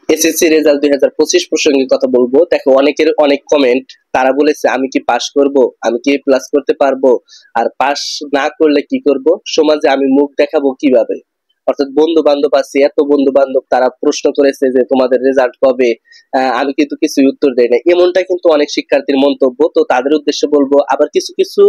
SSC result 2025 প্রসঙ্গে কথা বলবো। দেখো অনেকের অনেক কমেন্ট, তারা বলেছে আমি কি পাস করব, আমি কি প্লাস করতে পারবো, আর পাস না করলে কি করব, সমাজে আমি মুখ দেখাবো কিভাবে। অর্থাৎ বন্ধু বান্ধব আছে, এত বন্ধু বান্ধব তারা প্রশ্ন করেছে যে তোমাদের রেজাল্ট কবে। আমি কিন্তু কিছু উত্তর দেই না, এমনটা কিন্তু অনেক শিক্ষার্থীর মন্তব্য। তো তাদের উদ্দেশ্যে বলবো, আবার কিছু কিছু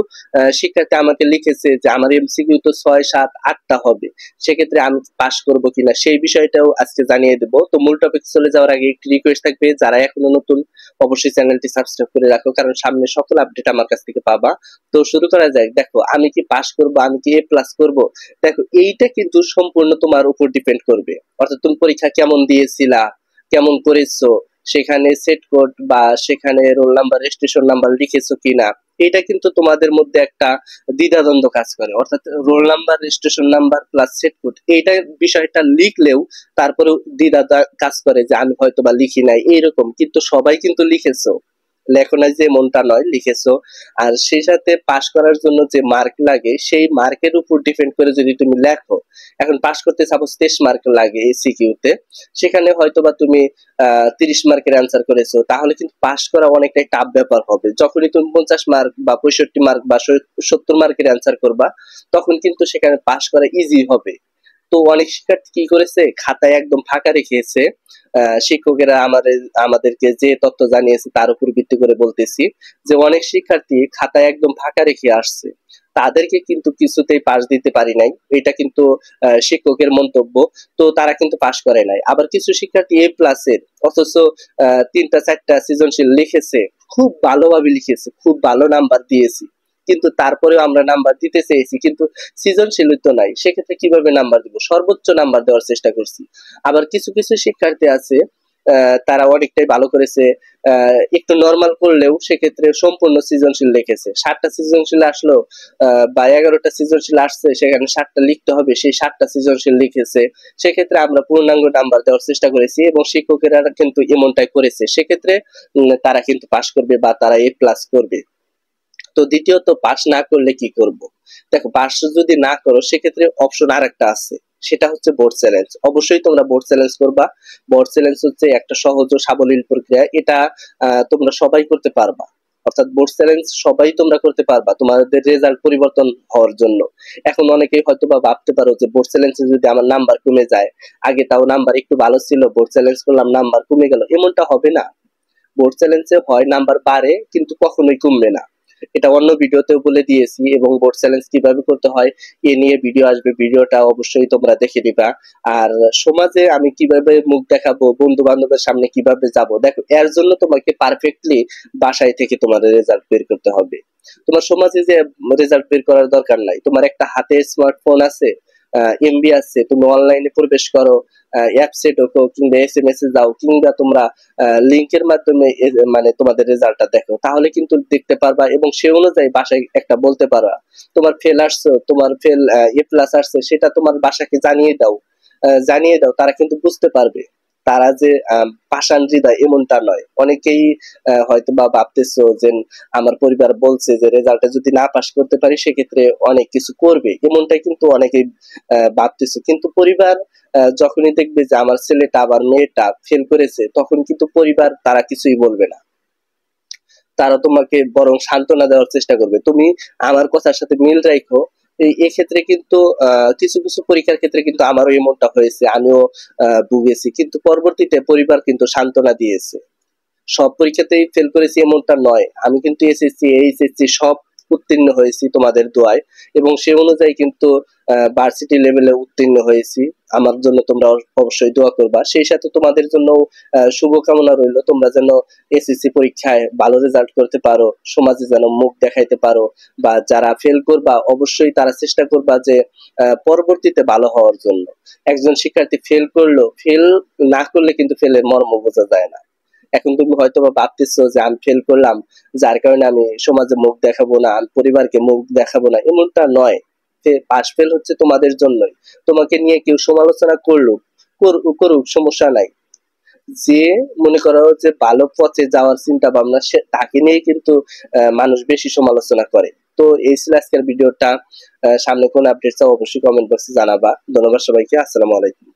শিক্ষার্থী আমাকে লিখেছে যে আমার এমসিকিউ তো 6, 7, 8টা হবে, সেক্ষেত্রে আমি পাস করব কিনা সেই বিষয়টাও আজকে জানিয়ে দেব। তো মূল টপিক চলে যাওয়ার আগে একটি রিকোয়েস্ট থাকবে, যারা এখনো নতুন অবশ্যই চ্যানেলটি সাবস্ক্রাইব করে রাখো, কারণ সামনে সকল আপডেট আমার কাছ থেকে পাবা। তো শুরু করা যাক। দেখো আমি কি পাস করব, আমি কি এ প্লাস করব, দেখো এইটা কিন্তু সম্পূর্ণ তোমার উপর ডিপেন্ড করবে। অর্থাৎ তুমি পরীক্ষা কেমন দিয়েছিলা, কেমন করেছো, সেখানে সেট কোড বা সেখানে রোল নাম্বার রেজিস্ট্রেশন নাম্বার লিখেছো কিনা, এটা কিন্তু তোমাদের মধ্যে একটা দ্বিধাদ্বন্দ্ব কাজ করে। অর্থাৎ roll number registration number plus set code এইটা বিষয়টা লিখলেও তারপরেও দ্বিধা কাজ করে যে আমি হয়তো বা লিখি নাই এইরকম, কিন্তু সবাই কিন্তু লিখেছো, লেখো নাই যে মনটা নয়, লিখেছো। আর সেই সাথে পাস করার জন্য যে মার্ক লাগে সেই মার্কের উপর ডিপেন্ড করে যদি তুমি লেখো, এখন পাস করতে সাপোজ 23 মার্ক লাগে এসিকিউ তে, সেখানে হয়তোবা তুমি 30 মার্কের অ্যান্সার করেছো, তাহলে কিন্তু পাস করা অনেকটাই টাফ ব্যাপার হবে। যখনই তুমি 50 মার্ক বা 65 মার্ক বা 70 মার্কের অ্যান্সার করবা, তখন কিন্তু সেখানে পাস করা ইজি হবে। তো অনেক শিক্ষার্থী কি করেছে, খাতায় একদম ফাঁকা রেখেছে। শিক্ষকেরা আমাদেরকে যে তথ্য জানিয়েছে তার উপর ভিত্তি করে বলতেছি যে অনেক শিক্ষার্থী খাতায় একদম ফাঁকা রেখে আসছে, তাদেরকে কিন্তু কিছুতেই পাস দিতে পারি নাই, এটা কিন্তু শিক্ষকের মন্তব্য। তো তারা কিন্তু পাস করে নাই। আবার কিছু শিক্ষার্থী এ প্লাসের, অথচ 3টা 4টা সৃজনশীল লিখেছে, খুব ভালোভাবে লিখেছে, খুব ভালো নাম্বার দিয়েছি, কিন্তু তারপরেও আমরা নাম্বার দিতে চেয়েছি, কিন্তু সৃজনশীলতা নাই, সেক্ষেত্রে কিভাবে নাম্বার দিব, সর্বোচ্চ নাম্বার দেওয়ার চেষ্টা করছি। আবার কিছু কিছু শিক্ষার্থী আছে তারা অনেকটাই ভালো করেছে, একটু নরমাল করলেও সেক্ষেত্রে সম্পূর্ণ সৃজনশীল লিখেছে। 7টা সৃজনশীল আসলো বা 11টা সৃজনশীল আসছে, সেখানে 7টা লিখতে হবে, সেই 7টা সৃজনশীল লিখেছে, সেক্ষেত্রে আমরা পূর্ণাঙ্গ নাম্বার দেওয়ার চেষ্টা করেছি এবং শিক্ষকেরা কিন্তু এমনটাই করেছে। সেক্ষেত্রে তারা কিন্তু পাস করবে বা তারা এ প্লাস করবে। তো দ্বিতীয়ত, পাস না করলে কি করব। দেখো পাস যদি না করো সেক্ষেত্রে অপশন আরেকটা আছে, সেটা হচ্ছে বোর্ড চ্যালেঞ্জ। অবশ্যই তোমরা বোর্ড চ্যালেঞ্জ করবা। বোর্ড চ্যালেঞ্জ হচ্ছে একটা সহজ ও সাবলীল প্রক্রিয়া, এটা তোমরা সবাই করতে পারবা। অর্থাৎ বোর্ড চ্যালেঞ্জ সবাই তোমরা করতে পারবা তোমাদের রেজাল্ট পরিবর্তন হওয়ার জন্য। এখন অনেকেই হয়তো বা ভাবতে পারো যে বোর্ড চ্যালেঞ্জে যদি আমার নাম্বার কমে যায়, আগে তাও নাম্বার একটু ভালো ছিল, বোর্ড চ্যালেঞ্জ করলাম নাম্বার কমে গেল, এমনটা হবে না। বোর্ড চ্যালেঞ্জে হয় নাম্বার বাড়ে, কিন্তু কখনোই কমবে না। এটা অন্য ভিডিওতেও বলে দিয়েছি, এবং বোর্ড চ্যালেঞ্জ কিভাবে করতে হয় এ নিয়ে ভিডিও আসবে, ভিডিওটা অবশ্যই তোমরা দেখে নিবা। আর সমাজে আমি কিভাবে মুখ দেখাবো, বন্ধু বান্ধবের সামনে কিভাবে যাব, দেখো এর জন্য তোমাকে পারফেক্টলি বাসায় থেকে তোমাদের রেজাল্ট বের করতে হবে। তোমার সমাজে যে রেজাল্ট বের করার দরকার নাই, তোমার একটা হাতে স্মার্টফোন আছে, এমবি আছে, তুমি অনলাইনে প্রবেশ করো, অ্যাপসে ঢোকো কিংবা এসএমএস এ যাও, কিংবা তোমরা লিংকের মাধ্যমে মানে তোমাদের রেজাল্টটা দেখো, তাহলে কিন্তু দেখতে পারবা এবং সে অনুযায়ী বাসায় একটা বলতে পারবা। তোমার ফেল আসছে, তোমার ফেল এ প্লাস আসছে, সেটা তোমার বাসাকে জানিয়ে দাও, জানিয়ে দাও, তারা কিন্তু বুঝতে পারবে। তারা যে পাষাণ হৃদয় এমনটা নয়। অনেকেই হয়তো বা ভাবতেছো যে আমার পরিবার বলছে যে রেজাল্টে যদি না পাস করতে পারি সেক্ষেত্রে অনেক কিছু করবে, এমনটাই কিন্তু অনেকেই ভাবতেছো। কিন্তু পরিবার যখনই দেখবে যে আমার ছেলেটা আবার মেয়েটা ফেল করেছে, তখন কিন্তু পরিবার তারা কিছুই বলবে না, তারা তোমাকে বরং সান্ত্বনা দেওয়ার চেষ্টা করবে। তুমি আমার কথার সাথে মিল রাখো। এই ক্ষেত্রে কিন্তু কিছু কিছু পরীক্ষার ক্ষেত্রে কিন্তু আমারও এমনটা হয়েছে, আমিও ভুগেছি, কিন্তু পরবর্তীতে পরিবার কিন্তু সান্ত্বনা দিয়েছে। সব পরীক্ষাতেই ফেল করেছি এমনটা নয়, আমি কিন্তু এসএসসি এইচএসসি সব উত্তীর্ণ হয়েছি তোমাদের দোয়ায়, এবং সে অনুযায়ী কিন্তু ভার্সিটি লেভেলে উত্তীর্ণ হয়েছি। আমার জন্য তোমরা অবশ্যই দোয়া করবা। সেই সাথে তোমাদের জন্য শুভকামনা রইল, তোমরা যেন এসএসসি পরীক্ষায় ভালো রেজাল্ট করতে পারো, সমাজে যেন মুখ দেখাইতে পারো, বা যারা ফেল করবা অবশ্যই তারা চেষ্টা করবা যে পরবর্তীতে ভালো হওয়ার জন্য। একজন শিক্ষার্থী ফেল করলো, ফেল না করলে কিন্তু ফেলের মর্ম বোঝা যায় না। এখন তুমি হয়তো বা ভাবতেছো যে আমি ফেল করলাম, যার কারণে আমি সমাজে মুখ দেখাবো না, আমি পরিবারকে মুখ দেখাবো না, এমনটা নয়। পাস ফেল হচ্ছে তোমাদের জন্যই। তোমাকে নিয়ে কেউ সমালোচনা করুক, করুক, সমস্যা নাই। যে মনে করো যে ভালো পথে যাওয়ার চিন্তা ভাবনা, সে তাকে নিয়ে কিন্তু মানুষ বেশি সমালোচনা করে। তো এই ছিল আজকের ভিডিওটা। সামনে কোন আপডেট চাও অবশ্যই কমেন্ট বক্সে জানাবা। ধন্যবাদ সবাইকে, আসসালামু আলাইকুম।